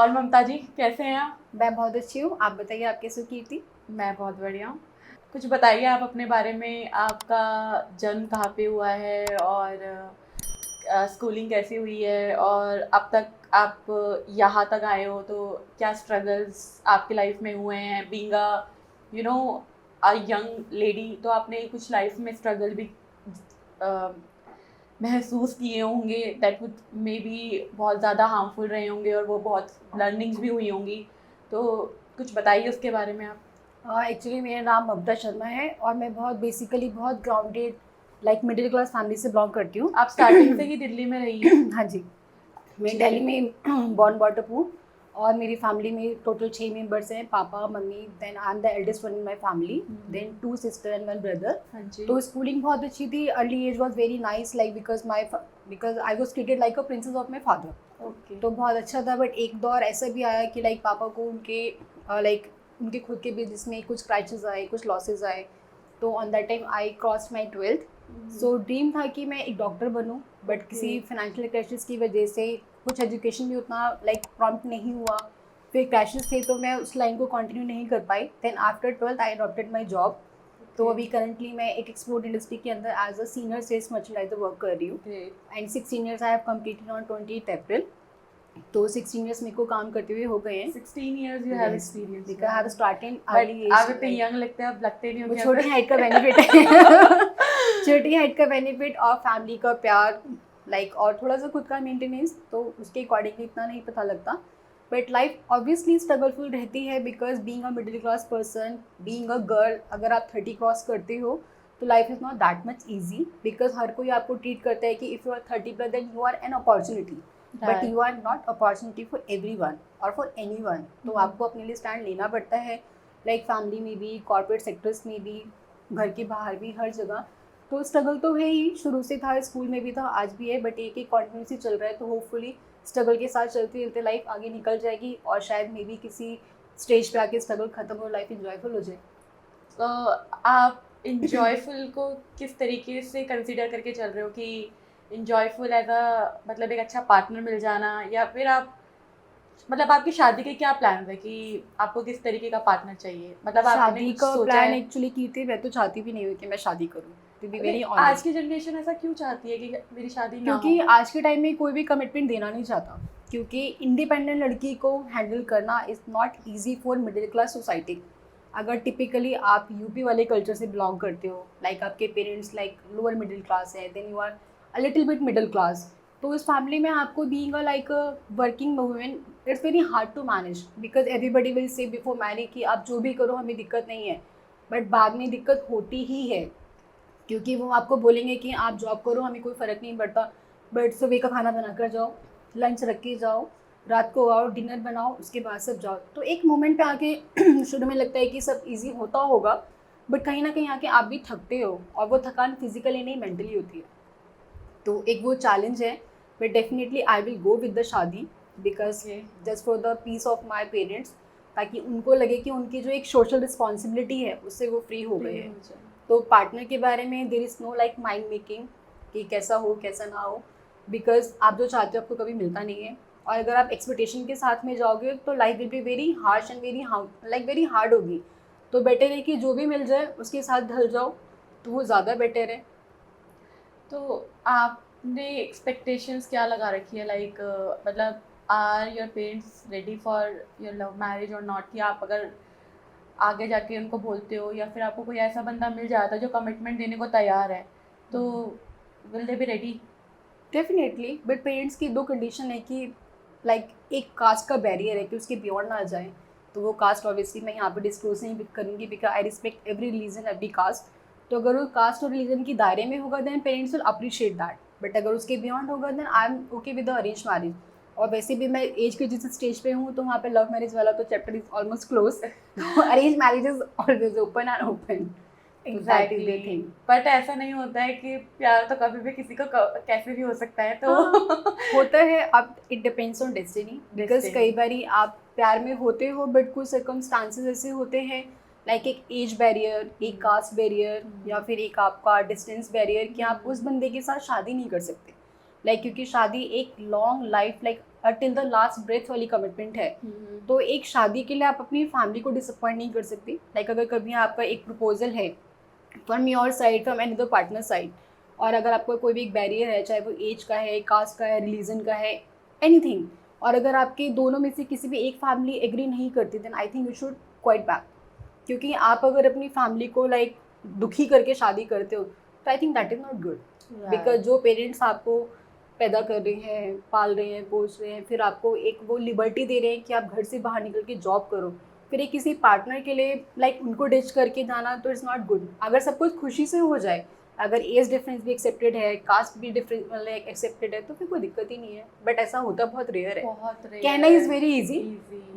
और ममता जी कैसे हैं आप? मैं बहुत अच्छी हूँ। आप बताइए, आप कैसे हो कीर्ति? मैं बहुत बढ़िया हूँ। कुछ बताइए आप अपने बारे में, आपका जन्म कहाँ पे हुआ है और स्कूलिंग कैसी हुई है और अब तक आप यहाँ तक आए हो तो क्या स्ट्रगल्स आपकी लाइफ में हुए हैं? Being a you know a young lady, तो आपने कुछ लाइफ में स्ट्रगल भी अ, महसूस किए होंगे, दैट वुड मे बी बहुत ज़्यादा हार्मफुल रहे होंगे और वो बहुत लर्निंग्स भी हुई होंगी, तो कुछ बताइए उसके बारे में आप। एक्चुअली मेरा नाम ममता शर्मा है और मैं बहुत बेसिकली बहुत ग्राउंडेड मिडिल क्लास फैमिली से बिलोंग करती हूँ। आप स्टार्टिंग से ही दिल्ली में रही हैं? हाँ जी, मैं ठीक दिल्ली है। में बॉर्न बॉटअप हूँ। और मेरी फैमिली में टोटल 6 मेंबर्स हैं, पापा मम्मी, then I am the eldest one in my family, then 2 sister and 1 brother. हाँ जी। तो स्कूलिंग बहुत अच्छी थी, early age was very nice, like because I was treated like a princess of my father. Okay. तो बहुत अच्छा था, बट एक दौर ऐसा भी आया कि लाइक पापा को उनके खुद के बिजनेस में कुछ क्रैचेस आए, कुछ लॉसेस आए। तो on that time I cross my 12th। So dream था कि मैं एक डॉक्टर बनूं, बट किसी फाइनेंशियल क्रैशेस की वजह से कुछ एजुकेशन भी उतना प्रॉम्प्ट नहीं हुआ। फिर क्रैशेस थे तो मैं उस लाइन को कंटिन्यू नहीं कर पाई। Then after 12th I adopted my job. तो अभी करंटली मैं एक एक्सपोर्ट इंडस्ट्री के अंदर as a senior sales merchandiser work कर रही हूँ। Great. And 6 years I have completed on 28 April. तो 16 years मेरे को काम करते हुए हो गए हैं। 16 years you have yes, experience, because I have started but early आप इतने एज। यंग लगते हैं, आप लगते नहीं हो वो क्या छोटी फिर? हाइट का बेनिफिट है। छोटी हाइट का बेनिफिट और फैमिली का प्यार, और थोड़ा सा खुद का मेंटेनेंस, तो उसके अकॉर्डिंगली इतना नहीं पता लगता। बट लाइफ ऑब्वियसली स्ट्रगलफुल रहती है, because being a middle class person, being a girl, अगर आप 30 क्रॉस करते हो तो life is not that much easy. Because हर कोई आपको ट्रीट करता है कि if you are 30 plus then you are an opportunity, but Right. You are not opportunity for everyone और फॉर एनी वन। तो आपको अपने लिए स्टैंड लेना पड़ता है, फैमिली में भी, कॉर्पोरेट सेक्टर्स में भी, घर के बाहर भी, हर जगह। तो स्ट्रगल तो है ही, शुरू से था, स्कूल में भी था, आज भी है, बट एक कॉन्टिन्यूसली चल रहा है। तो होपफुली स्ट्रगल के साथ चलते चलते लाइफ आगे निकल जाएगी और शायद मे बी किसी स्टेज पे आके स्ट्रगल खत्म हो, लाइफ इंजॉयफुल हो जाए। तो आप इंजॉयफुल को किस तरीके से कंसीडर करके चल रहे हो कि इंजॉयफुल एज अ मतलब एक अच्छा पार्टनर मिल जाना, या फिर आप मतलब आपकी शादी के क्या प्लान है कि आपको किस तरीके का पार्टनर चाहिए, मतलब आपने शादी कुछ का सोचा प्लान है? एक्चुअली की थी, मैं तो चाहती भी नहीं हूँ कि मैं शादी करूँ, टू बी वेरी आज ऑनेस्ट। की जनरेशन ऐसा क्यों चाहती है कि मेरी शादी ना हो? क्योंकि आज के टाइम में कोई भी कमिटमेंट देना नहीं चाहता, क्योंकि इंडिपेंडेंट लड़की को हैंडल करना is not easy for middle class society. अगर टिपिकली आप यूपी वाले कल्चर से बिलोंग करते हो, आपके पेरेंट्स लोअर मिडिल क्लास है, then you are a little bit middle class, तो इस फैमिली में आपको being a working women, it's very hard to manage, because everybody will say before marriage कि आप जो भी करो हमें दिक्कत नहीं है। बट बाद में दिक्कत होती ही है, क्योंकि वो आपको बोलेंगे कि आप जॉब करो, हमें कोई फ़र्क नहीं पड़ता, बट सुबह का खाना बना कर जाओ, लंच रख के जाओ, रात को आओ, डिनर बनाओ, उसके बाद सब जाओ। तो एक मोमेंट पे आके शुरू में लगता है कि सब इजी होता होगा, बट कहीं ना कहीं आके आप भी थकते हो, और वो थकान फिजिकली नहीं मेंटली होती है। तो एक वो चैलेंज है। But definitely I will go with the shaadi, because okay. Just for the peace of my parents, ताकि उनको लगे कि उनकी जो एक सोशल रिस्पॉन्सिबिलिटी है उससे वो फ्री हो गए हैं। तो पार्टनर के बारे में there is no mind making कि कैसा हो कैसा ना हो, बिकॉज आप जो चाहते हो आपको कभी मिलता नहीं है। और अगर आप एक्सपेक्टेशन के साथ में जाओगे तो life will be very harsh and very hard होगी। तो बेटर है कि जो भी मिल जाए उसके साथ ढल जाओ, तो वो ज़्यादा बेटर है। तो आपने एक्सपेक्टेशंस क्या लगा रखी है, मतलब are your parents ready for your love marriage और नॉट, कि आप अगर आगे जाके उनको बोलते हो या फिर आपको कोई ऐसा बंदा मिल जाता है जो कमिटमेंट देने को तैयार है, तो will they be ready? Definitely, but parents की दो कंडीशन है कि एक कास्ट का बैरियर है कि उसके बियॉन्ड ना जाए। तो वो कास्ट ऑब्वियसली मैं यहाँ पे डिस्क्लोज नहीं करूँगी, because I respect every religion, every caste. तो अगर वो कास्ट और रिलीजन के दायरे में होगा then parents will appreciate that, but अगर उसके बियॉन्ड होगा then I am okay with the arrange marriage. और वैसे भी मैं एज के जिस स्टेज पे हूँ तो वहाँ पे लव मैरिज वाला तो चैप्टर इज ऑलमोस्ट क्लोज। तो arrange marriage is always open and open. That is the exactly. Thing. But ऐसा नहीं होता है कि प्यार तो कभी भी किसी को कैसे भी हो सकता है, तो हाँ, होता है। अब it depends on destiny, because Destiny. कई बारी आप प्यार में होते हो बट कुछ सर्कमस्टांसेस ऐसे होते हैं, एक एज बैरियर, एक कास्ट बैरियर, या फिर एक आपका डिस्टेंस बैरियर, कि आप उस बंदे के साथ शादी नहीं कर सकते। लाइक क्योंकि शादी एक long life like till the last breath वाली कमिटमेंट है। तो एक शादी के लिए आप अपनी फैमिली को डिसअपॉइंट नहीं कर सकती। लाइक अगर कभी आपका एक प्रपोजल है from your side, from any other partner side, और अगर आपको कोई भी एक बैरियर है, चाहे वो एज का है, कास्ट का है, रिलीजन का है, एनीथिंग, और अगर आपके दोनों में से किसी भी एक फैमिली एग्री नहीं करती, then I think you should quite back. क्योंकि आप अगर अपनी फैमिली को लाइक दुखी करके शादी करते हो तो I think that is not good. Because जो पेरेंट्स आपको पैदा कर रहे हैं, पाल रहे हैं, पोस रहे हैं, फिर आपको एक वो लिबर्टी दे रहे हैं कि आप घर से बाहर निकल के जॉब करो, फिर एक किसी पार्टनर के लिए लाइक उनको डिच करके जाना, तो इट्स नॉट गुड। अगर सब कुछ खुशी से हो जाए, अगर एज डिफरेंस भी एक्सेप्टेड है, कास्ट भी डिफरेंस लाइक एक्सेप्टेड है, तो फिर कोई दिक्कत ही नहीं है। बट ऐसा होता बहुत रेयर है। कहना इज़ वेरी इजी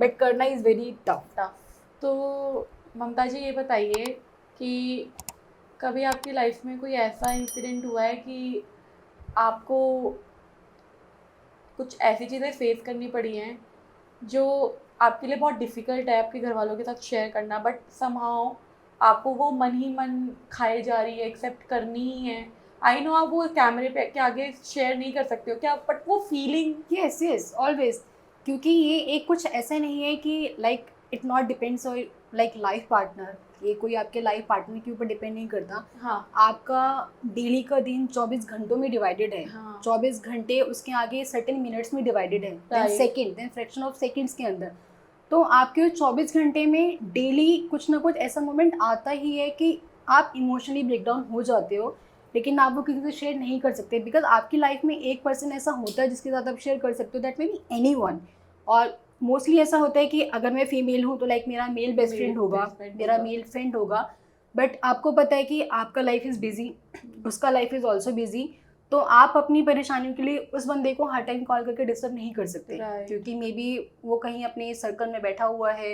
बट करना इज़ वेरी टफ। तो ममता जी ये बताइए कि कभी आपकी लाइफ में कोई ऐसा इंसिडेंट हुआ है कि आपको कुछ ऐसी चीज़ें फेस करनी पड़ी हैं जो आपके लिए बहुत डिफ़िकल्ट है आपके घर वालों के साथ शेयर करना, बट समहाउ आपको वो मन ही मन खाए जा रही है, एक्सेप्ट करनी ही है। आई नो आप वो कैमरे पे के आगे शेयर नहीं कर सकते हो क्या, बट वो फीलिंग। Yes yes always. क्योंकि ये एक कुछ ऐसा नहीं है कि like it not depends on like life partner, ये कोई आपके लाइफ पार्टनर के ऊपर डिपेंड नहीं करता। हाँ, आपका डेली का दिन 24 घंटों में डिवाइडेड है। हाँ, 24 घंटे उसके आगे सर्टेन मिनट्स में डिवाइडेड है, then Right. Second, then fraction of seconds के अंदर। तो आपके 24 घंटे में डेली कुछ ना कुछ ऐसा मोमेंट आता ही है कि आप इमोशनली ब्रेकडाउन हो जाते हो, लेकिन आप वो किसी से शेयर नहीं कर सकते। बिकॉज आपकी लाइफ में एक पर्सन ऐसा होता है जिसके साथ आप शेयर कर सकते हो, that may be any one. और मोस्टली ऐसा होता है कि अगर मैं फीमेल हूँ तो लाइक मेरा मेल बेस्ट फ्रेंड होगा, मेरा मेल फ्रेंड होगा। बट आपको पता है कि आपका लाइफ इज़ बिजी, उसका लाइफ इज़ ऑल्सो बिजी, तो आप अपनी परेशानियों के लिए उस बंदे को हर टाइम कॉल करके डिस्टर्ब नहीं कर सकते। Right. क्योंकि मे बी वो कहीं अपने सर्कल में बैठा हुआ है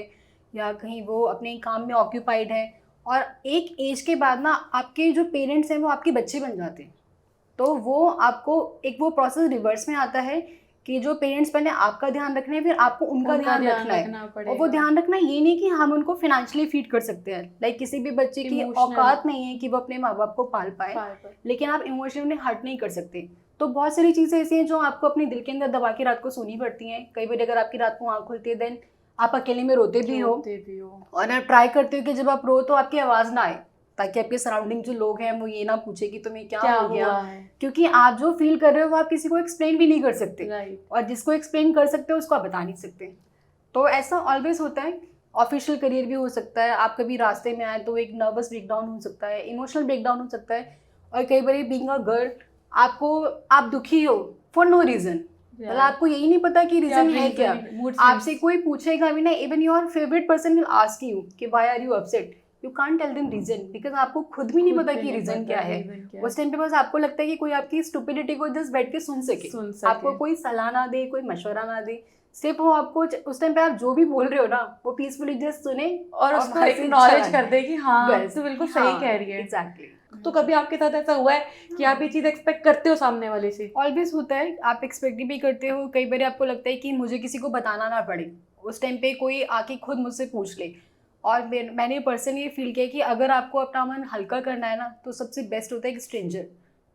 या कहीं वो अपने काम में ऑक्यूपाइड है। और एक एज के बाद ना आपके जो पेरेंट्स हैं वो आपके बच्चे बन जाते हैं। तो वो आपको एक वो प्रोसेस रिवर्स में आता है कि जो पेरेंट्स पहले आपका ध्यान रखना है, फिर आपको उनका ध्यान रखना है। और वो ध्यान रखना ये नहीं कि हम उनको फाइनेंशियली फीड कर सकते हैं, लाइक किसी भी बच्चे की औकात नहीं है कि वो अपने माँ बाप को पाल पाए, लेकिन आप इमोशनली हर्ट नहीं कर सकते। तो बहुत सारी चीज़ें ऐसी हैं जो आपको अपने दिल के अंदर दबा के रात को सोनी पड़ती हैं। कई बार अगर आपकी रात को आँख खुलती है, देन आप अकेले में रोते भी हो, और आप ट्राई करते हो कि जब आप रो तो आपकी आवाज़ ना आए, ताकि आपके सराउंडिंग जो लोग हैं वो ये ना पूछे कि तुम्हें क्या हो गया है। क्योंकि आप जो फील कर रहे हो वो आप किसी को एक्सप्लेन भी नहीं कर सकते। और जिसको एक्सप्लेन कर सकते हो उसको आप बता नहीं सकते। तो ऐसा ऑलवेज होता है। ऑफिशियल करियर भी हो सकता है, आप कभी रास्ते में आए तो एक नर्वस ब्रेकडाउन हो सकता है, इमोशनल ब्रेकडाउन हो सकता है। और कई बार बीइंग अ गर्ल आप दुखी हो फॉर नो रीज़न, मतलब आपको यही नहीं पता कि रीज़न है क्या। आपसे कोई पूछेगा भी ना, even your favourite person will ask you कि why are you upset, you can't tell them reason, because आपको खुद भी नहीं पता कि रीजन क्या है। उस टाइम पे बस आपको लगता है कि कोई आपकी स्टुपिडिटी को जस्ट बैठ के सुन सके, आपको कोई सलाह ना दे, कोई मशवरा ना दे, सिर्फ वो आपको उस टाइम पे आप जो भी बोल रहे हो ना वो पीसफुली जस्ट सुने और उसको एक्नॉलेज कर दे कि हाँ तो बिल्कुल सही कह रही है। एग्जैक्टली। तो कभी आपके साथ ऐसा हुआ है कि आप ये चीज़ एक्सपेक्ट करते हो सामने वाले से? ऑलवेज होता है, आप एक्सपेक्ट भी करते हो। कई बार आपको लगता है कि मुझे किसी को बताना ना पड़े, उस टाइम पे कोई आके खुद मुझसे पूछ ले। और मैंने पर्सनली ये फील किया कि अगर आपको अपना मन हल्का करना है ना, तो सबसे बेस्ट होता है एक स्ट्रेंजर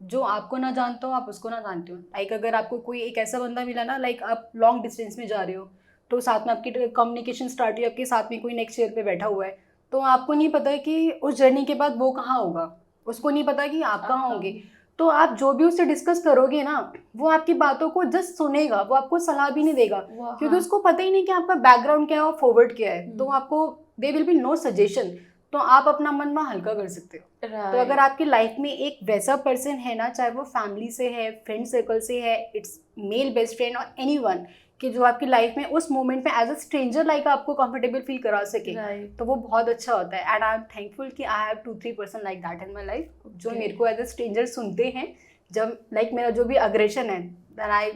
जो आपको ना जानते हो, आप उसको ना जानते हो। लाइक अगर आपको कोई एक ऐसा बंदा मिला ना, लाइक आप लॉन्ग डिस्टेंस में जा रहे हो तो साथ में आपकी कम्युनिकेशन स्टार्ट हुई, आपके साथ में कोई नेक्स्ट चेयर पे बैठा हुआ है, तो आपको नहीं पता कि उस जर्नी के बाद वो कहाँ होगा, उसको नहीं पता कि आप कहाँ होंगे। तो आप जो भी उससे डिस्कस करोगे ना, वो आपकी बातों को जस्ट सुनेगा, वो आपको सलाह भी नहीं देगा, क्योंकि उसको पता ही नहीं कि आपका बैकग्राउंड क्या है और फॉरवर्ड क्या है। तो आपको they will be no suggestion, तो आप अपना मन में हल्का कर सकते हो। तो अगर आपकी लाइफ में एक वैसा पर्सन है ना, चाहे वो फैमिली से है, फ्रेंड सर्कल से है, इट्स मेल बेस्ट फ्रेंड और एनीवन, कि जो आपकी लाइफ में उस मोमेंट में एज अ स्ट्रेंजर लाइक आपको कंफर्टेबल फील करा सके, तो वो बहुत अच्छा होता है। एंड आई एम थैंकफुल कि I have 2-3 person like that in my life, जो मेरे को एज अ स्ट्रेंजर सुनते हैं। जब लाइक मेरा जो भी अग्रेशन है, then I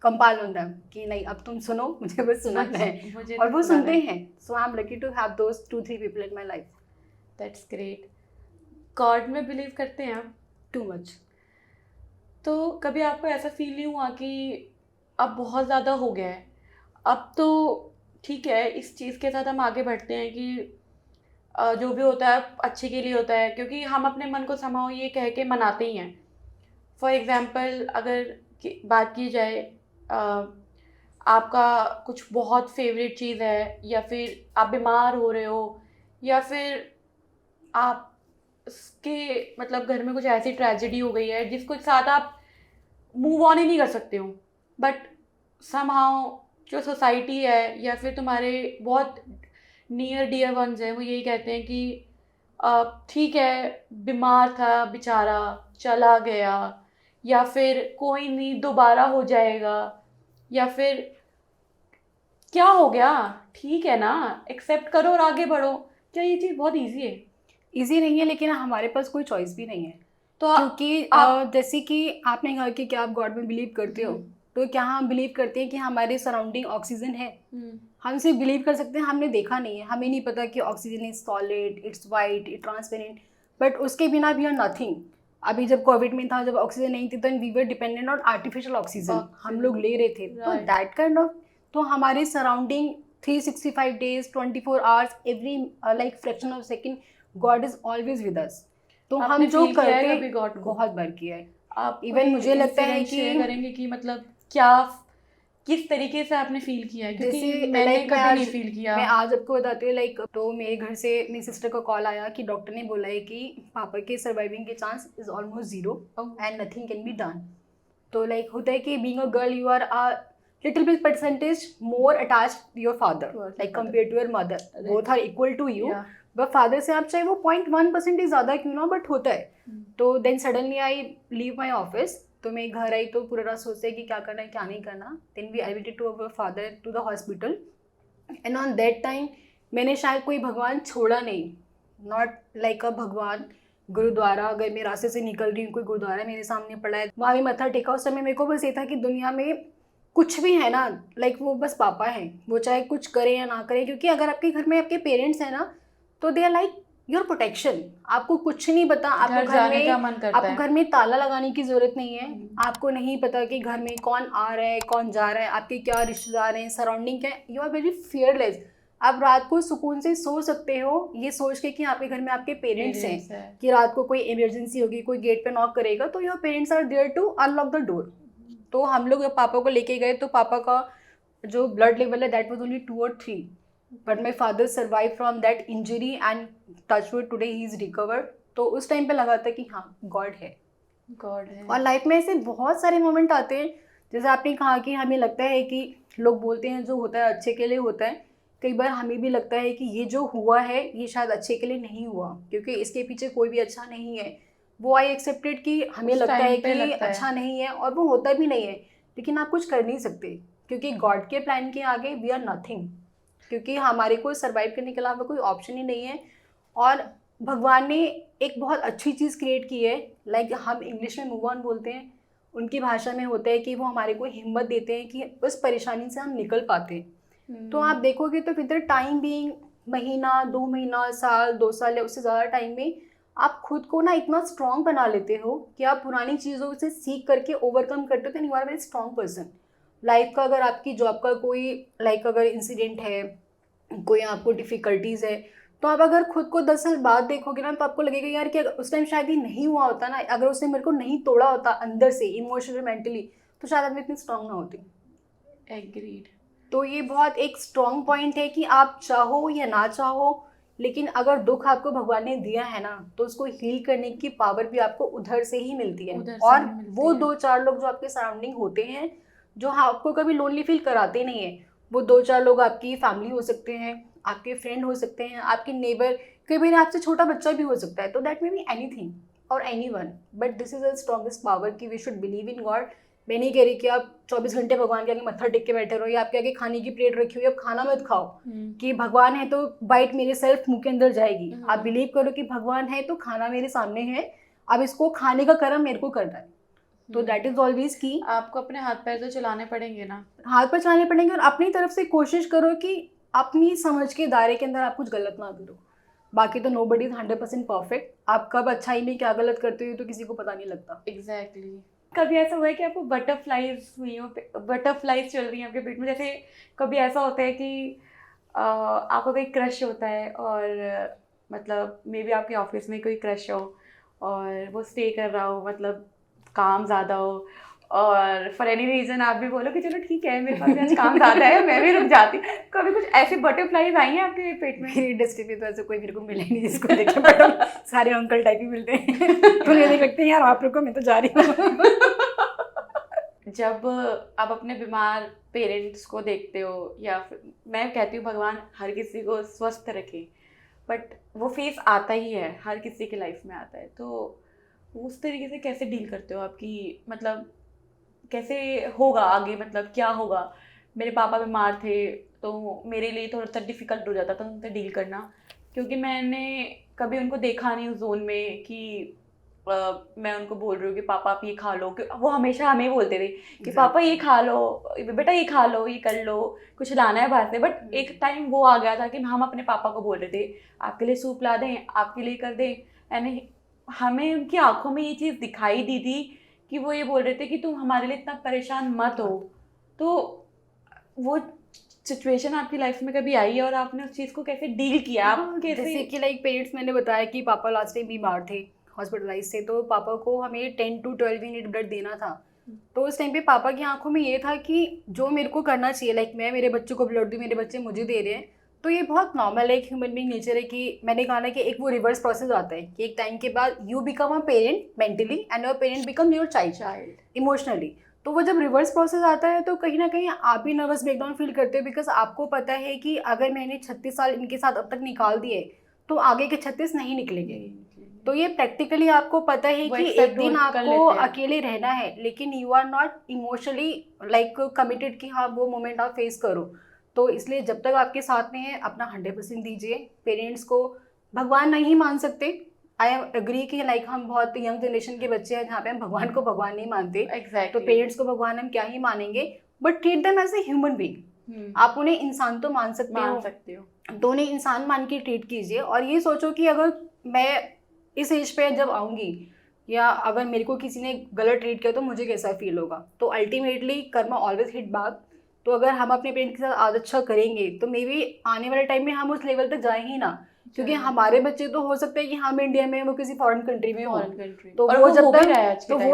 Campal on them कि नहीं अब तुम सुनो, मुझे बस सुनाना है, और वो सुनते हैं। So I am lucky to have those 2-3 people in my life. That's great. God में बिलीव करते हैं आप? Too much. तो कभी आपको ऐसा फील नहीं हुआ कि अब बहुत ज़्यादा हो गया है, अब तो ठीक है, इस चीज़ के साथ हम आगे बढ़ते हैं कि जो भी होता है अच्छे के लिए होता है, क्योंकि हम अपने मन को समाओ ये कह के मनाते ही हैं। फॉर एग्जांपल अगर बात की जाए, आपका कुछ बहुत फेवरेट चीज़ है, या फिर आप बीमार हो रहे हो, या फिर आप के मतलब घर में कुछ ऐसी ट्रेजेडी हो गई है जिसको साथ आप मूव ऑन ही नहीं कर सकते हो, बट समहाउ जो सोसाइटी है या फिर तुम्हारे बहुत नियर डियर वंस हैं वो यही कहते हैं कि ठीक है, बीमार था बेचारा, चला गया, या फिर कोई नहीं दोबारा हो जाएगा, या फिर क्या हो गया, ठीक है ना, एक्सेप्ट करो और आगे बढ़ो। क्या ये चीज़ बहुत ईजी है? इजी नहीं है, लेकिन हमारे पास कोई चॉइस भी नहीं है। तो क्योंकि जैसे कि आपने कहा कि क्या आप गॉड में बिलीव करते हो, तो क्या हम बिलीव करते हैं कि हमारे सराउंडिंग ऑक्सीजन है? हम सिर्फ बिलीव कर सकते हैं, हमने देखा नहीं है, हमें नहीं पता कि oxygen is solid, it's white, it transparent, but उसके बिना वी आर नथिंग। अभी जब कोविड में था, जब ऑक्सीजन नहीं थी, तो we were dependent on artificial oxygen, हम लोग ले रहे थे। तो दैट काइंड ऑफ, तो हमारे surrounding 365 days 24 hours every like fraction of second God is always with us. तो हम जो करते हैं बहुत बार किया है। आप इवन मुझे लगता है कि करेंगे कि मतलब क्या किस तरीके से आपने फील किया है, क्योंकि मैंने कभी नहीं फील किया। मैं आज आपको बताती हूँ, लाइक तो मेरे घर से मेरी सिस्टर का कॉल आया कि डॉक्टर ने बोला है कि पापा के सर्वाइविंग के chance is almost 0 and nothing can be done. तो लाइक होता है कि being a girl you are a little bit percentage more attached to your father like compared to your mother, both are equal to you, but father से आप चाहे वो 0.1% ज़्यादा क्यों ना, बट होता है। तो then suddenly I leave my office, तो मैं घर आई तो पूरा सोचते हैं कि क्या करना है क्या नहीं करना। Then we admitted to our father to the hospital, and on that time मैंने शायद कोई भगवान छोड़ा नहीं, नॉट लाइक अ भगवान गुरुद्वारा, अगर मैं रास्ते से निकल रही हूँ कोई गुरुद्वारा मेरे सामने पड़ा है वहाँ भी मत्था टेका। उस समय मेरे को बस ये था कि दुनिया में कुछ भी है ना, लाइक वो बस पापा हैं, वो चाहे कुछ करें या ना करें, क्योंकि अगर आपके घर में आपके पेरेंट्स हैं ना तो they are like your protection. आपको कुछ नहीं पता, आपको घर में ताला लगाने की जरूरत नहीं है, आपको नहीं पता कि घर में कौन आ रहा है कौन जा रहा है, आपके क्या रिश्तेदार हैं, सराउंडिंग क्या है, यू आर वेरी फियरलेस। आप रात को सुकून से सो सकते हो ये सोच के कि आपके घर में आपके पेरेंट्स हैं, कि रात को कोई इमरजेंसी होगी, कोई गेट पे नॉक करेगा तो your parents are there to unlock the door. तो हम लोग जब पापा को लेके गए तो पापा का जो ब्लड लेवल है दैट वाज ओनली 2 और 3, but my father survive from that injury and touchwood today he is recovered. तो उस टाइम पे लगा था कि हाँ गॉड है। और लाइफ में ऐसे बहुत सारे मोमेंट आते हैं, जैसे आपने कहा कि हमें लगता है कि लोग बोलते हैं जो होता है अच्छे के लिए होता है, कई बार हमें भी लगता है कि ये जो हुआ है ये शायद अच्छे के लिए नहीं हुआ, क्योंकि इसके पीछे कोई भी अच्छा नहीं है। वो आई एक्सेप्टेड कि हमें लगता है कि ये अच्छा नहीं है और वो होता भी नहीं है, लेकिन आप कुछ कर नहीं सकते क्योंकि गॉड के प्लान के आगे वी आर नथिंग, क्योंकि हमारे को सर्वाइव करने के अलावा कोई ऑप्शन ही नहीं है। और भगवान ने एक बहुत अच्छी चीज़ क्रिएट की है, लाइक हम इंग्लिश में मूव ऑन बोलते हैं, उनकी भाषा में होता है कि वो हमारे को हिम्मत देते हैं कि उस परेशानी से हम निकल पाते हैं। तो आप देखोगे तो किधर टाइम बीइंग महीना 2 महीना साल 2 साल या उससे ज़्यादा टाइम में आप खुद को ना इतना स्ट्रॉन्ग बना लेते हो कि आप पुरानी चीज़ों से सीख करके ओवरकम करते हो, तो you are very strong person. Life का अगर आपकी जॉब का कोई लाइक अगर इंसिडेंट है, कोई आपको डिफ़िकल्टीज़ है, तो आप अगर खुद को 10 साल बाद देखोगे ना तो आपको लगेगा यार कि उस टाइम शायद ये नहीं हुआ होता ना, अगर उसने मेरे को नहीं तोड़ा होता अंदर से इमोशनली मेंटली, तो शायद मैं इतनी स्ट्रॉन्ग ना होती। एग्रीड। तो ये बहुत एक स्ट्रॉन्ग पॉइंट है कि आप चाहो या ना चाहो, लेकिन अगर दुख आपको भगवान ने दिया है ना तो उसको हील करने की पावर भी आपको उधर से ही मिलती है। और वो 2-4 लोग जो आपके सराउंडिंग होते हैं जो आपको कभी लोनली फील कराते नहीं है, वो 2-4 लोग आपकी फैमिली हो सकते हैं, आपके फ्रेंड हो सकते हैं, आपके नेबर, कई बार आपसे छोटा बच्चा भी हो सकता है। तो दैट मे बी एनीथिंग और anyone, but this is the strongest power कि we should believe in God. मैं नहीं कह रही कि आप 24 घंटे भगवान के आगे मत्था टेक के बैठे रहो या आपके आगे खाने की प्लेट रखी हुई, आप खाना मत खाओ कि भगवान है तो बाइट मेरे सेल्फ मुंह के अंदर जाएगी। आप बिलीव करो कि भगवान है तो खाना मेरे सामने है, अब इसको खाने का कर्म मेरे को करना है। तो दैट इज ऑलवेज की आपको अपने हाथ पैर तो चलाने पड़ेंगे ना, हाथ पैर चलाने पड़ेंगे, और अपनी तरफ से कोशिश करो कि अपनी समझ के दायरे के अंदर आप कुछ गलत ना करो। बाकी तो नोबडी इज 100% परफेक्ट। आप कब अच्छाई में क्या गलत करते हो तो किसी को पता नहीं लगता। एग्जैक्टली। कभी ऐसा हुआ है कि आपको बटरफ्लाइज हुई हो, बटरफ्लाइज चल रही हैं आपके पेट में? जैसे कभी ऐसा होता है कि आपका कोई क्रश होता है और मतलब मे बी आपके ऑफिस में कोई क्रश हो और वो स्टे कर रहा हो, मतलब काम ज़्यादा हो और फॉर एनी रीज़न आप भी बोलो कि चलो ठीक है मेरे पास आज काम ज़्यादा है, मैं भी रुक जाती। कभी कुछ ऐसी बटरफ्लाईज आई हैं आपके पेट में? मेरी इंडस्ट्री में तो ऐसे कोई मेरे को मिले नहीं जिसको देखे, बट सारे अंकल टाइप ही मिलते हैं तो मुझे लगते हैं यार आप रुको मैं तो जा रही हूँ। जब आप अपने बीमार पेरेंट्स को देखते हो, या फिर मैं कहती हूँ भगवान हर किसी को स्वस्थ रखे, बट वो फेस आता ही है, हर किसी के लाइफ में आता है, तो उस तरीके से कैसे डील करते हो आपकी, मतलब कैसे होगा आगे, मतलब क्या होगा? मेरे पापा बीमार थे तो मेरे लिए थोड़ा सा डिफ़िकल्ट हो जाता था उनसे डील करना, क्योंकि मैंने कभी उनको देखा नहीं उस जोन में कि मैं उनको बोल रही हूँ कि पापा आप ये खा लो, कि वो हमेशा हमें बोलते थे कि पापा ये खा लो, बेटा ये खा लो, ये कर लो, कुछ लाना है बाहर से। बट एक टाइम वो आ गया था कि हम अपने पापा को बोल रहे थे आपके लिए सूप ला दें, आपके लिए कर दें, एंड हमें उनकी आंखों में ये चीज़ दिखाई दी थी कि वो ये बोल रहे थे कि तुम हमारे लिए इतना परेशान मत हो। तो वो सिचुएशन आपकी लाइफ में कभी आई है और आपने उस चीज़ को कैसे डील किया? आप कैसे, जैसे कि लाइक पेरेंट्स, मैंने बताया कि पापा लास्ट टाइम बीमार थे, हॉस्पिटलाइज थे, तो पापा को हमें 10 to 12 यूनिट ब्लड देना था। तो उस टाइम पे पापा की आंखों में ये था कि जो मेरे को करना चाहिए, लाइक मैं मेरे बच्चों को ब्लड दूँ, मेरे बच्चे मुझे दे रहे हैं, तो ये बहुत नॉर्मल है, एक ह्यूमन बीइंग नेचर है कि मैंने कहा ना कि एक वो रिवर्स प्रोसेस आता है कि एक टाइम के बाद you become a parent mentally and your parent become your child emotionally. तो वो जब रिवर्स प्रोसेस आता है तो कहीं ना कहीं आप भी नर्वस ब्रेकडाउन फील करते हो, बिकॉज आपको पता है कि अगर मैंने 36 साल इनके साथ अब तक निकाल दिए तो आगे के 36 नहीं निकलेंगे। तो ये प्रैक्टिकली आपको पता है कि एक दिन आपको अकेले रहना है, लेकिन you are not emotionally like committed कि हाँ वो मोमेंट आप फेस करो। तो इसलिए जब तक आपके साथ में है अपना 100% दीजिए। पेरेंट्स को भगवान नहीं मान सकते, आई एग्री कि लाइक हम बहुत यंग जनरेशन के बच्चे हैं जहाँ पे हम भगवान को भगवान नहीं मानते। exactly. तो पेरेंट्स को भगवान हम क्या ही मानेंगे, but treat them as a human being. आप उन्हें इंसान तो मान सकते हो, तो उन्हें इंसान मान के ट्रीट कीजिए। और ये सोचो कि अगर मैं इस एज पे जब आऊँगी या अगर मेरे को किसी ने गलत ट्रीट किया तो मुझे कैसा फील होगा। तो ultimately Karma always hit back. तो अगर हम अपने पेरेंट्स के साथ आदत अच्छा करेंगे तो मे बी आने वाले टाइम में हम उस लेवल तक जाए ही ना, क्योंकि हमारे बच्चे तो हो सकते हैं कि हम इंडिया में वो किसी फॉरेन कंट्री में हो, तो वो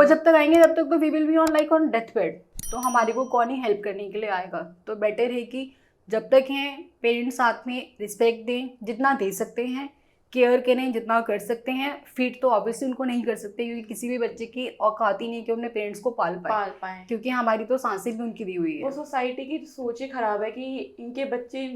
जब तक आएंगे तब तक तो we will be on like on death bed. तो हमारे को कौन ही हेल्प करने के लिए आएगा। तो बेटर है कि जब तक हैं पेरेंट्स साथ में रिस्पेक्ट दें, जितना दे सकते हैं, केयर करें जितना कर सकते हैं। फीड तो ऑब्वियसली उनको नहीं कर सकते क्योंकि किसी भी बच्चे की औकात ही नहीं कि अपने पेरेंट्स को पाल पाए, क्योंकि हमारी तो सांसें भी उनकी दी हुई है। वो सोसाइटी की सोच ही खराब है कि इनके बच्चे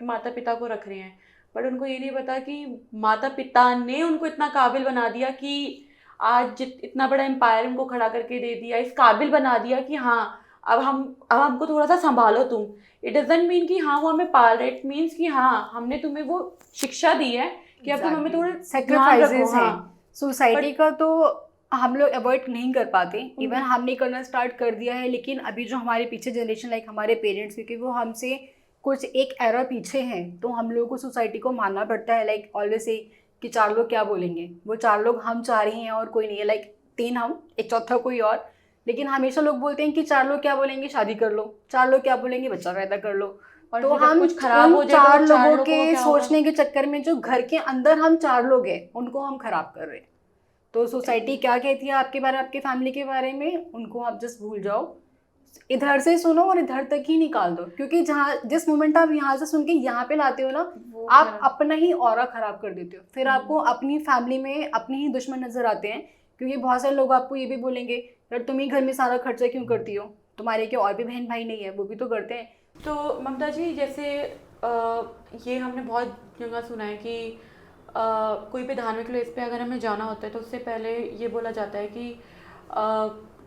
माता पिता को रख रहे हैं, बट उनको ये नहीं पता कि माता पिता ने उनको इतना काबिल बना दिया कि आज इतना बड़ा एम्पायर उनको खड़ा करके दे दिया, इस काबिल बना दिया कि हाँ अब हमको थोड़ा सा संभालो तुम। इट डजंट मीन कि हाँ वो हमें पाल रहे, इट मीन्स कि हाँ हमने तुम्हें वो शिक्षा दी है कि अब तुम हमें थोड़ा सैक्रिफाइसेस है। सोसाइटी का तो हम लोग अवॉइड नहीं कर पाते, इवन हमने करना स्टार्ट कर दिया है। लेकिन अभी जो हमारे पीछे जनरेशन लाइक हमारे पेरेंट्स, क्योंकि वो हमसे कुछ एक एरा पीछे हैं, तो हम लोगों को सोसाइटी को मानना पड़ता है लाइक ऑलवेज से कि 4 लोग क्या बोलेंगे। वो 4 लोग हम 4 ही हैं और कोई नहीं है, लाइक 3 हम, एक चौथा कोई और। लेकिन हमेशा लोग बोलते हैं कि 4 लोग क्या बोलेंगे, शादी कर लो, 4 लोग क्या बोलेंगे, बच्चा पैदा कर लो। तो हम कुछ खराब हो जाए 4 लोगों के सोचने के चक्कर में जो घर के अंदर हम 4 लोग हैं उनको हम खराब कर रहे हैं। तो सोसाइटी क्या कहती है आपके बारे में, आपके फैमिली के बारे में, उनको आप जस्ट भूल जाओ, इधर से सुनो और इधर तक ही निकाल दो। क्योंकि जहाँ जिस मोमेंट आप यहाँ से सुन के यहाँ पे लाते हो ना, आप अपना ही ऑरा खराब कर देते हो। फिर आपको अपनी फैमिली में अपने ही दुश्मन नजर आते हैं, क्योंकि बहुत सारे लोग आपको ये भी बोलेंगे यार तुम ही घर में सारा खर्चा क्यों करती हो, तुम्हारे क्या और भी बहन भाई नहीं है, वो भी तो करते हैं। तो ममता जी, जैसे ये हमने बहुत जगह सुना है कि कोई भी धार्मिक प्लेस पे अगर हमें जाना होता है तो उससे पहले ये बोला जाता है कि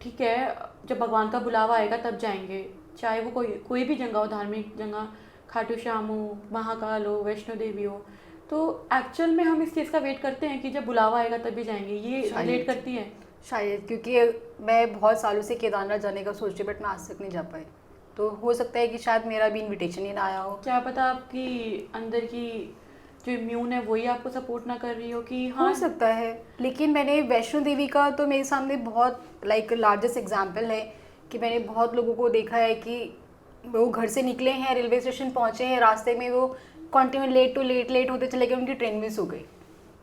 ठीक है जब भगवान का बुलावा आएगा तब जाएंगे, चाहे वो कोई भी जगह हो, धार्मिक जगह, खाटू श्याम हो, महाकाल हो, वैष्णो देवी हो। तो एक्चुअल में हम इस चीज़ का वेट करते हैं कि जब बुलावा आएगा तभी जाएंगे, ये रिलेट करती है शायद। क्योंकि मैं बहुत सालों से केदारनाथ जाने का सोच रही, बट मैं आज तक नहीं जा पाई। तो हो सकता है कि शायद मेरा भी इनविटेशन ही ना आया हो। क्या पता आपकी अंदर की जो इम्यून है वही आपको सपोर्ट ना कर रही हो कि हाँ, हो सकता है। लेकिन मैंने वैष्णो देवी का तो मेरे सामने बहुत लाइक लार्जेस्ट एग्जाम्पल है कि मैंने बहुत लोगों को देखा है कि वो घर से निकले हैं, रेलवे स्टेशन पहुँचे हैं, रास्ते में वो कंटिन्यू लेट होते चले गए, उनकी ट्रेन मिस हो गई।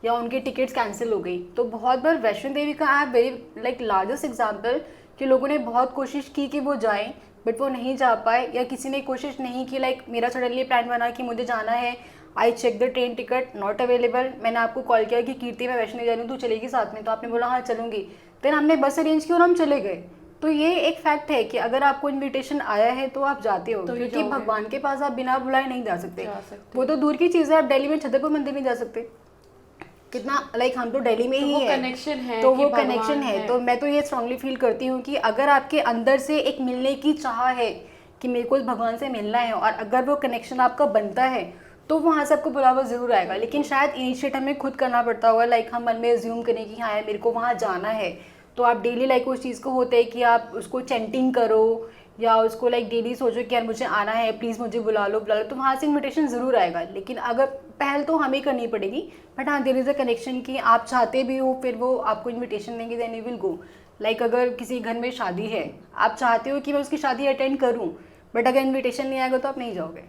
या उनकी टिकट्स कैंसिल हो गई। तो बहुत बार वैष्णो देवी का I have very like largest example कि लोगों ने बहुत कोशिश की कि वो जाएं बट वो नहीं जा पाए, या किसी ने कोशिश नहीं की। लाइक मेरा सडनली प्लान बना कि मुझे जाना है, I check the train ticket not available, मैंने आपको कॉल किया कि कीर्ति मैं वैष्णो जा रही हूँ, तू चलेगी साथ में? तो आपने बोला हाँ चलूँगी। देन हमने बस अरेंज की और हम चले गए। तो ये एक फैक्ट है कि अगर आपको इनविटेशन आया है तो आप जाते हो, तो ही क्योंकि जाओगे। भगवान के पास आप बिना बुलाए नहीं जा सकते। जा सकते वो तो दूर की चीज़ है, आप दिल्ली में छतरपुर मंदिर नहीं जा सकते। कितना लाइक हम तो दिल्ली में तो ही वो है, कनेक्शन है तो कि वो भगवान कनेक्शन है। तो मैं तो ये स्ट्रांगली फील करती हूँ कि अगर आपके अंदर से एक मिलने की चाह है कि मेरे को इस भगवान से मिलना है, और अगर वो कनेक्शन आपका बनता है तो वहाँ से आपको बुलावा ज़रूर आएगा। लेकिन शायद इनिशिएट हमें खुद करना पड़ता होगा। लाइक हम मन में एज्यूम करें कि हाँ यार मेरे को वहाँ जाना है, तो आप डेली लाइक उस चीज़ को होता है कि आप उसको चैंटिंग करो या उसको लाइक डेली सोचो कि यार मुझे आना है, प्लीज़ मुझे बुला लो, तो वहाँ से इन्विटेशन ज़रूर आएगा। लेकिन अगर पहल तो हमें करनी पड़ेगी, बट हाँ देयर इज़ अ कनेक्शन कि आप चाहते भी हो, फिर वो आपको इन्विटेशन देंगे, then you will go. Like अगर किसी घर में शादी है, आप चाहते हो कि मैं उसकी शादी अटेंड करूँ, बट अगर इन्विटेशन नहीं आएगा तो आप नहीं जाओगे।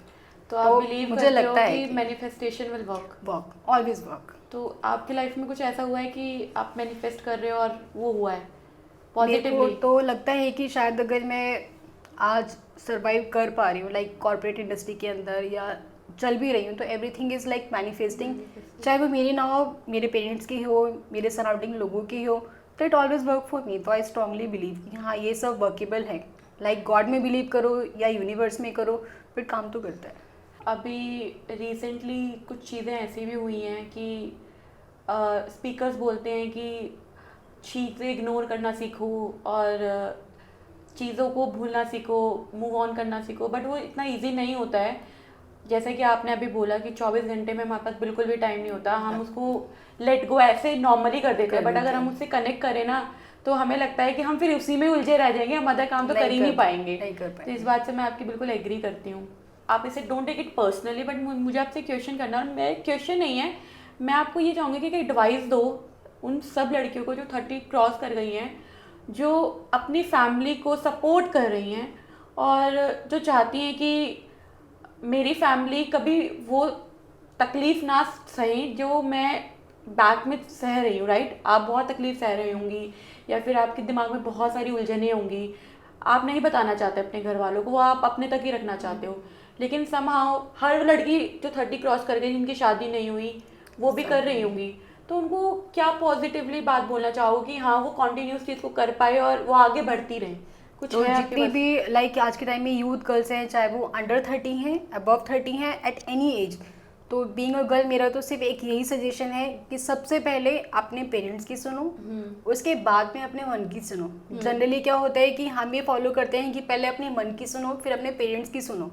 तो आप बिलीव मुझे करते हो लगता है कि manifestation will work always work. तो आपकी लाइफ में कुछ ऐसा हुआ है कि आप मैनिफेस्ट कर रहे हो और वो हुआ है मेरे को पॉजिटिवली? तो लगता है कि शायद अगर मैं आज सरवाइव कर पा रही हूँ लाइक कॉर्पोरेट इंडस्ट्री के अंदर या चल भी रही हूँ, तो एवरीथिंग इज़ लाइक मैनिफेस्टिंग। चाहे वो मेरी ना हो, मेरे पेरेंट्स की हो, मेरे सराउंडिंग लोगों की हो, तो it always work for me. तो आई स्ट्रांगली बिलीव कि हाँ ये सब वर्केबल है। लाइक गॉड में बिलीव करो या यूनिवर्स में करो, फिर काम तो करता है। अभी रिसेंटली कुछ चीज़ें ऐसी भी हुई हैं कि स्पीकर्स बोलते हैं कि चीज़ें इग्नोर करना सीखो और चीज़ों को भूलना सीखो, मूव ऑन करना सीखो, बट वो इतना इजी नहीं होता है। जैसे कि आपने अभी बोला कि 24 घंटे में हमारे पास बिल्कुल भी टाइम नहीं होता, हम उसको लेट गो ऐसे नॉर्मली कर देते हैं, बट अगर हम उससे कनेक्ट करें ना तो हमें लगता है कि हम फिर उसी में उलझे रह जाएंगे, हम अदर काम तो कर ही नहीं पाएंगे। तो इस बात से मैं आपकी बिल्कुल एग्री करती हूँ। आप इसे don't take it personally, but मुझे आपसे क्वेश्चन करना, और मेरा क्वेश्चन नहीं है, मैं आपको ये चाहूँगी कि एडवाइस दो उन सब लड़कियों को जो 30 क्रॉस कर गई हैं, जो अपनी फैमिली को सपोर्ट कर रही हैं और जो चाहती हैं कि मेरी फैमिली कभी वो तकलीफ़ ना सहें जो मैं बैक में सह रही हूँ। राइट, आप बहुत तकलीफ़ सह रही होंगी या फिर आपके दिमाग में बहुत सारी उलझनें होंगी, आप नहीं बताना चाहते अपने घर वालों को, वो आप अपने तक ही रखना चाहते हो। लेकिन समहाउ हर लड़की जो 30 क्रॉस कर गई, जिनकी शादी नहीं हुई, वो भी कर रही होंगी, तो उनको क्या पॉजिटिवली बात बोलना चाहो कि हाँ वो कॉन्टिन्यूस चीज़ को कर पाए और वो आगे बढ़ती रहे? कुछ तो है आपके जितनी पास? भी लाइक आज के टाइम में यूथ गर्ल्स हैं, चाहे वो अंडर 30 हैं, अबव 30 हैं, एट एनी एज, तो बीइंग अ गर्ल मेरा तो सिर्फ एक यही सजेशन है कि सबसे पहले अपने पेरेंट्स की सुनो, उसके बाद में अपने मन की सुनो। जनरली क्या होता है कि हम ये फॉलो करते हैं कि पहले अपने मन की सुनो फिर अपने पेरेंट्स की सुनो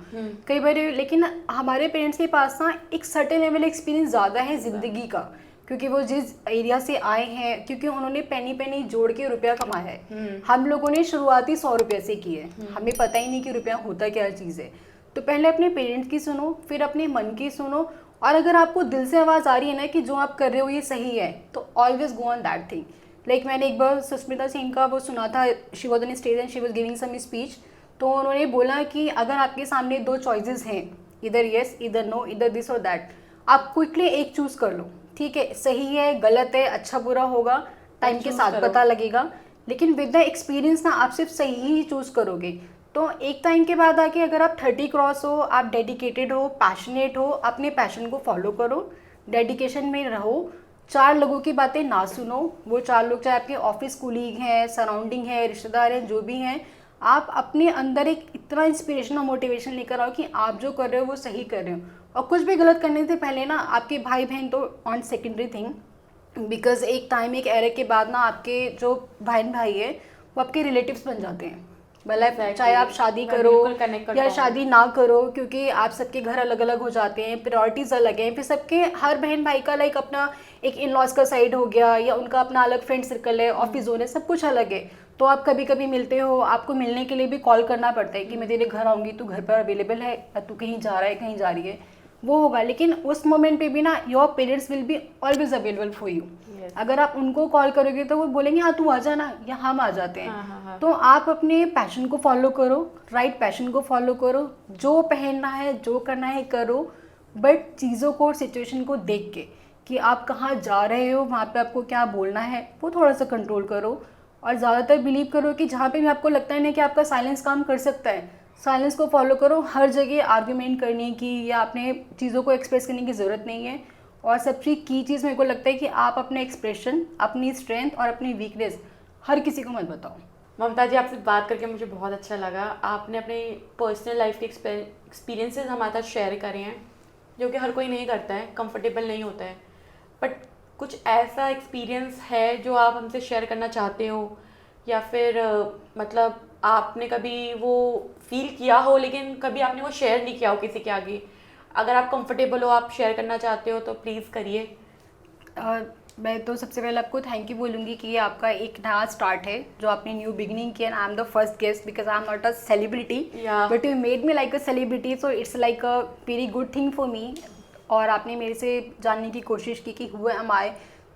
कई बार। लेकिन हमारे पेरेंट्स के पास ना एक सर्टेन लेवल एक्सपीरियंस ज़्यादा है ज़िंदगी का, क्योंकि वो जिस एरिया से आए हैं, क्योंकि उन्होंने पेनी पेनी जोड़ के रुपया कमाया है। हम लोगों ने शुरुआती 100 रुपये से की है, हमें पता ही नहीं कि रुपया होता क्या चीज़ है। तो पहले अपने पेरेंट्स की सुनो, फिर अपने मन की सुनो, और अगर आपको दिल से आवाज़ आ रही है ना कि जो आप कर रहे हो ये सही है, तो always go on that thing. Like मैंने एक बार सुष्मिता सेन का वो सुना था, she was on stage and she was giving some speech, तो उन्होंने बोला कि अगर आपके सामने 2 चॉइसेस हैं, इधर येस इधर नो, इधर दिस और दैट, आप क्विकली एक चूज़ कर लो। ठीक है, सही है गलत है अच्छा बुरा होगा टाइम के साथ पता लगेगा, लेकिन विद द एक्सपीरियंस ना आप सिर्फ सही ही चूज़ करोगे। तो एक टाइम के बाद आके अगर आप 30 क्रॉस हो, आप डेडिकेटेड हो, पैशनेट हो, अपने पैशन को फॉलो करो, डेडिकेशन में रहो, 4 लोगों की बातें ना सुनो। वो 4 लोग चाहे आपके ऑफिस कुलीग हैं, सराउंडिंग है, रिश्तेदार हैं, जो भी हैं, आप अपने अंदर एक इतना इंस्पिरेशन और मोटिवेशन लेकर आओ कि आप जो कर रहे हो वो सही कर रहे हो। और कुछ भी गलत करने से पहले ना आपके भाई बहन तो ऑन सेकेंडरी थिंग, बिकॉज एक टाइम एक एरा के बाद ना आपके जो बहन भाई है वो आपके रिलेटिव्स बन जाते हैं। मतलब चाहे आप शादी करो या शादी ना करो, क्योंकि आप सबके घर अलग अलग हो जाते हैं, प्रायोरिटीज़ अलग हैं, फिर सबके हर बहन भाई का लाइक अपना एक इन लॉज का साइड हो गया या उनका अपना अलग फ्रेंड सर्कल है, ऑफिस जोन है, सब कुछ अलग है। तो आप कभी कभी मिलते हो, आपको मिलने के लिए भी कॉल करना पड़ता है कि मैं तेरे घर आऊँगी, तू घर पर अवेलेबल है या तू कहीं जा रहा है कहीं जा रही है, वो होगा। लेकिन उस मोमेंट पे भी ना your parents will be always available for you. अगर आप उनको कॉल करोगे तो वो बोलेंगे हाँ तू आ जाना, या हम आ जाते हैं। हाँ। तो आप अपने पैशन को फॉलो करो, राइट पैशन को फॉलो करो, जो पहनना है जो करना है करो, बट चीज़ों को और सिचुएशन को देख के कि आप कहाँ जा रहे हो, वहाँ पे आपको क्या बोलना है, वो थोड़ा सा कंट्रोल करो। और ज़्यादातर बिलीव करो कि जहाँ पे भी आपको लगता है ना कि आपका साइलेंस काम कर सकता है, साइलेंस को फॉलो करो। हर जगह आर्ग्यूमेंट करने की या अपने चीज़ों को एक्सप्रेस करने की ज़रूरत नहीं है। और सबसे की चीज़ मेरे को लगता है कि आप अपने एक्सप्रेशन, अपनी स्ट्रेंथ और अपनी वीकनेस हर किसी को मत बताओ। ममता जी, आपसे बात करके मुझे बहुत अच्छा लगा। आपने अपने पर्सनल लाइफ के एक्सपीरियंसेस हमारे साथ शेयर करे हैं, जो कि हर कोई नहीं करता है, कंफर्टेबल नहीं होता है। बट कुछ ऐसा एक्सपीरियंस है जो आप हमसे शेयर करना चाहते हो, या फिर मतलब आपने कभी वो फील किया हो लेकिन कभी आपने वो शेयर नहीं किया हो किसी के आगे? अगर आप कंफर्टेबल हो, आप शेयर करना चाहते हो तो प्लीज़ करिए। मैं तो सबसे पहले आपको थैंक यू बोलूँगी कि ये आपका एक नया स्टार्ट है जो आपने न्यू बिगिनिंग किया। आई am the first guest because I am not a celebrity, Yeah. But you made me like a celebrity, so it's like a very good thing for me. और आपने मेरे से जानने की कोशिश की कि हु एम आई,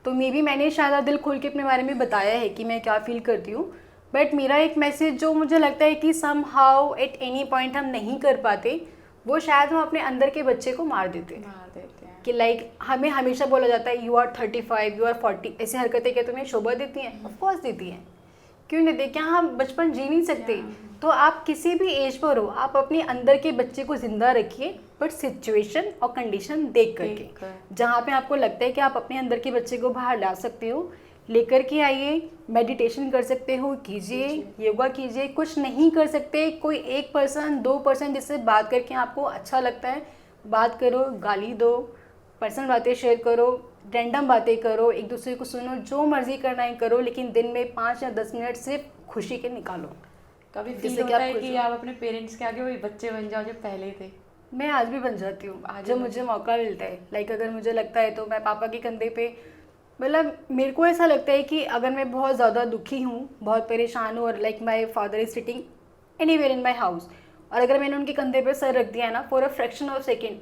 तो मे बी मैंने शायद दिल खोल के अपने बारे में बताया है कि मैं क्या फील करती हूँ। बट मेरा एक मैसेज जो मुझे लगता है कि somehow at any point हम नहीं कर पाते, वो शायद हम अपने अंदर के बच्चे को मार देते हैं। कि लाइक हमें हमेशा बोला जाता है यू आर 35, यू आर 40, ऐसी हरकतें क्या तुम्हें शोभा देती हैं? ऑफकोर्स देती हैं, क्यों नहीं देती? क्या हम बचपन जी नहीं सकते? तो आप किसी भी एज पर हो, आप अपने अंदर के बच्चे को जिंदा रखिए, बट सिचुएशन और कंडीशन देख करके। जहाँ पे आपको लगता है कि आप अपने अंदर के बच्चे को बाहर ला सकते हो, लेकर के आइए। मेडिटेशन कर सकते हो, कीजिए, योगा कीजिए। कुछ नहीं कर सकते, कोई 1% 2% जिससे बात करके आपको अच्छा लगता है बात करो, गाली दो, पर्सनल बातें शेयर करो, रैंडम बातें करो, एक दूसरे को सुनो, जो मर्जी करना है करो, लेकिन दिन में 5 या 10 मिनट सिर्फ खुशी के निकालो। कभी फील जिससे कि होता आप है खुश कि हो। आप अपने पेरेंट्स के आगे वही बच्चे बन जाओ जो पहले थे? मैं आज भी बन जाती हूँ आज जब भी मुझे मौका मिलता है। लाइक अगर मुझे लगता है तो मैं पापा के कंधे पे, मतलब मेरे को ऐसा लगता है कि अगर मैं बहुत ज़्यादा दुखी हूँ, बहुत परेशान हूँ, और like my father is sitting anywhere in my house, और अगर मैंने उनके कंधे पे सर रख दिया है ना, for a fraction of second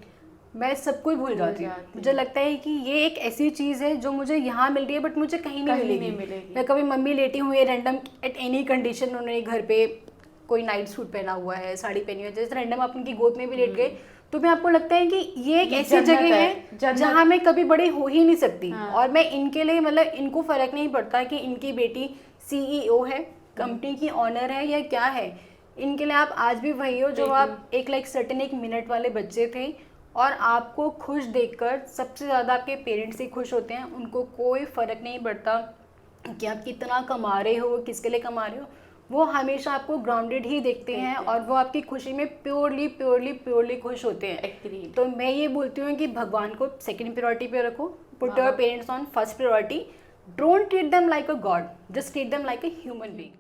मैं सब कुछ भूल जाती हूँ। मुझे लगता है कि ये एक ऐसी चीज़ है जो मुझे यहाँ मिल रही है बट मुझे कहीं नहीं मिलेगी। मैं कभी मम्मी लेटी हुई है रैंडम एट एनी कंडीशन, उन्होंने घर पे कोई नाइट सूट पहना हुआ है, साड़ी पहनी हुई है, जैसे रैंडम आप उनकी गोद में भी लेट गए, तो मैं आपको लगता है कि ये एक ऐसी जगह है जहाँ मैं कभी बड़े हो ही नहीं सकती। और मैं इनके लिए, मतलब इनको फ़र्क नहीं पड़ता कि इनकी बेटी CEO है, कंपनी की ऑनर है या क्या है, इनके लिए आप आज भी वही हो जो आप एक लाइक सर्टेन एक मिनट वाले बच्चे थे। और आपको खुश देखकर सबसे ज़्यादा आपके पेरेंट्स ही खुश होते हैं। उनको कोई फ़र्क नहीं पड़ता कि आप कितना कमा रहे हो, किसके लिए कमा रहे हो, वो हमेशा आपको ग्राउंडेड ही देखते हैं और वो आपकी खुशी में प्योरली प्योरली प्योरली खुश होते हैं। तो मैं ये बोलती हूँ कि भगवान को सेकंड प्रायोरिटी पे रखो, put your parents on first priority, don't treat them like a God, just treat them like a human being.